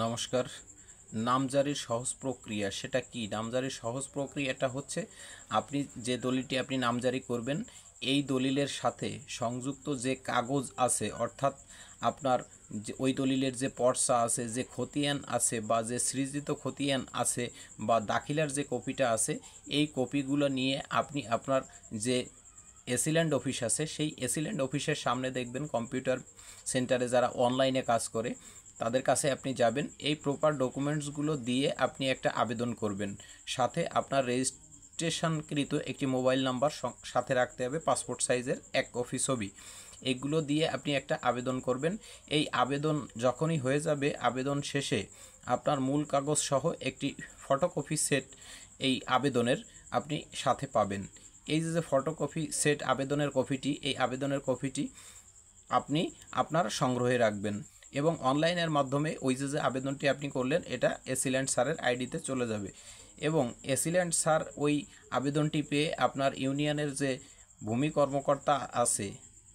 নমস্কার। নামজারির সহজ প্রক্রিয়া সেটা কি? নামজারির সহজ প্রক্রিয়াটা হচ্ছে আপনি যে দলিলটি আপনি নামজারি করবেন এই দলিলের সাথে সংযুক্ত যে কাগজ আছে, অর্থাৎ আপনার যে ওই দলিলের যে পর্চা আছে, যে খতিয়ান আছে বা যে সৃজিত খতিয়ান আছে বা দাখিলার যে কপিটা আছে, এই কপিগুলো নিয়ে আপনি আপনার যে এসিল্যান্ড অফিস আছে সেই এসিল্যান্ড অফিসের সামনে দেখবেন কম্পিউটার সেন্টারে যারা অনলাইনে কাজ করে তাদের কাছে আপনি যাবেন। এই প্রপার ডকুমেন্টসগুলো দিয়ে আপনি একটা আবেদন করবেন। সাথে আপনার রেজিস্ট্রেশনকৃত একটি মোবাইল নাম্বার সাথে রাখতে হবে, পাসপোর্ট সাইজের এক কপি ছবি। এগুলো দিয়ে আপনি একটা আবেদন করবেন। এই আবেদন যখনই হয়ে যাবে, আবেদন শেষে আপনার মূল কাগজ সহ একটি ফটোকপি সেট এই আবেদনের আপনি সাথে পাবেন। এই যে ফটোকপি সেট আবেদনের কপিটি, এই আবেদনের কপিটি আপনি আপনার সংগ্রহে রাখবেন এবং অনলাইনের মাধ্যমে ওই যে আবেদনটি আপনি করলেন এটা এসিল্যান্ড স্যারের আইডিতে চলে যাবে এবং এসিল্যান্ড স্যার ওই আবেদনটি পেয়ে আপনার ইউনিয়নের যে ভূমি কর্মকর্তা আছে,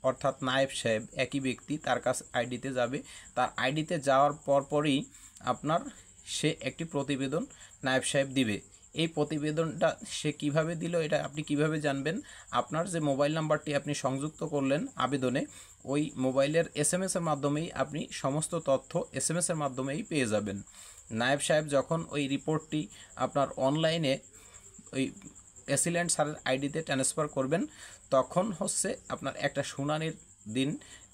অর্থাৎ নায়েব সাহেব, একই ব্যক্তি, তার কাছে আইডিতে যাবে। তার আইডিতে যাওয়ার পরই আপনার সে একটি প্রতিবেদন নায়েব সাহেব দিবে। এই প্রতিবেদনটা সে কিভাবে দিল এটা আপনি কিভাবে জানবেন? আপনার যে মোবাইল নাম্বারটি আপনি সংযুক্ত করলেন আবেদনে, ওই মোবাইলের এসএমএসের মাধ্যমেই আপনি সমস্ত তথ্য এসএমএসের মাধ্যমেই পেয়ে যাবেন। নায়েব সাহেব যখন ওই রিপোর্টটি আপনার অনলাইনে ওই এসিল্যান্ড স্যারের আইডিতে ট্রান্সফার করবেন, তখন হচ্ছে আপনার একটা শুনানির দিন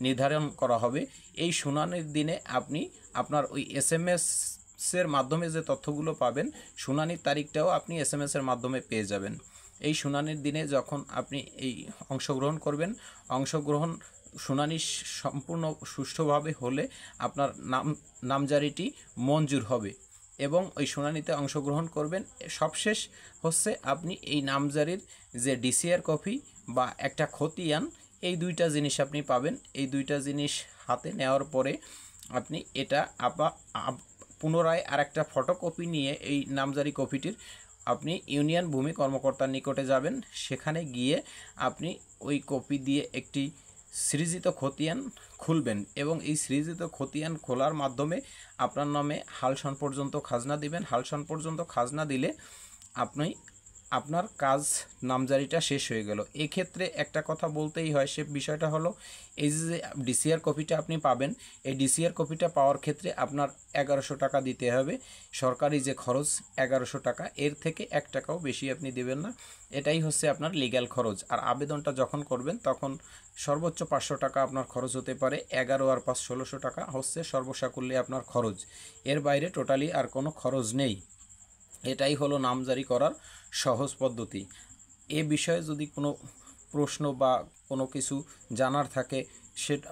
নির্ধারণ করা হবে। এই শুনানির দিনে আপনি আপনার ওই এসএমএসের মাধ্যমে যে তথ্যগুলো পাবেন, শুনানির তারিখটাও আপনি এসএমএসের মাধ্যমে পেয়ে যাবেন। এই শুনানির দিনে যখন আপনি এই অংশগ্রহণ করবেন, অংশগ্রহণ শুনানি সম্পূর্ণ সুষ্ঠুভাবে হলে আপনার নামজারিটি মঞ্জুর হবে এবং ওই শুনানিতে অংশগ্রহণ করবেন। সবশেষ হচ্ছে আপনি এই নামজারির যে ডিসিআর কপি বা একটা খতিয়ান, এই দুইটা জিনিস আপনি পাবেন। এই দুইটা জিনিস হাতে নেওয়ার পরে আপনি এটা পুনরায় আর একটা ফটোকপি নিয়ে এই নামজারি কপিটির আপনি ইউনিয়ন ভূমি কর্মকর্তার নিকটে যাবেন। সেখানে গিয়ে আপনি ওই কপি দিয়ে একটি সৃজিত খতিয়ান খুলবেন এবং এই সৃজিত খতিয়ান খোলার মাধ্যমে আপনার নামে হালসন পর্যন্ত খাজনা দিবেন। হালসন পর্যন্ত খাজনা দিলে আপনি আপনার কাজ নামজারিটা শেষ হয়ে গেল। এক্ষেত্রে একটা কথা বলতেই হয়, সে বিষয়টা হলো এই যে ডিসিআর কপিটা আপনি পাবেন, এই ডিসিআর কপিটা পাওয়ার ক্ষেত্রে আপনার 1100 টাকা দিতে হবে। সরকারি যে খরচ 1100 টাকা, এর থেকে 1 টাকাও বেশি আপনি দেবেন না। এটাই হচ্ছে আপনার লিগ্যাল খরচ। আর আবেদনটা যখন করবেন তখন সর্বোচ্চ 500 টাকা আপনার খরচ হতে পারে। 11 আর 5 1600 টাকা হচ্ছে সর্বসাকুল্যে আপনার খরচ। এর বাইরে টোটালি আর কোনো খরচ নেই। এটাই হলো নামজারি করার সহজ পদ্ধতি। এ বিষয়ে যদি কোনো প্রশ্ন বা কোনো কিছু জানার থাকে, সেটা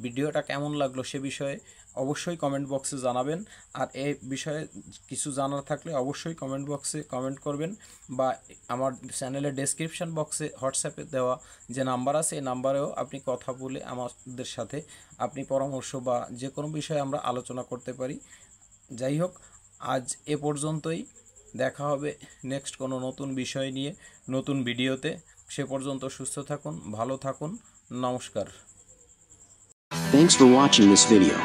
ভিডিওটা কেমন লাগলো সে বিষয়ে অবশ্যই কমেন্ট বক্সে জানাবেন। আর এ বিষয়ে কিছু জানার থাকলে অবশ্যই কমেন্ট বক্সে কমেন্ট করবেন বা আমার চ্যানেলের ডেসক্রিপশন বক্সে হোয়াটসঅ্যাপে দেওয়া যে নাম্বার আছে এই নাম্বারেও আপনি কথা বলে আমাদের সাথে আপনি পরামর্শ বা যে কোনো বিষয়ে আমরা আলোচনা করতে পারি। যাই হোক, আজ এ পর্যন্তই। দেখা হবে নেক্সট কোনো নতুন বিষয় নিয়ে নতুন ভিডিওতে। সে পর্যন্ত সুস্থ থাকুন, ভালো থাকুন। নমস্কার। Thanks for watching this video.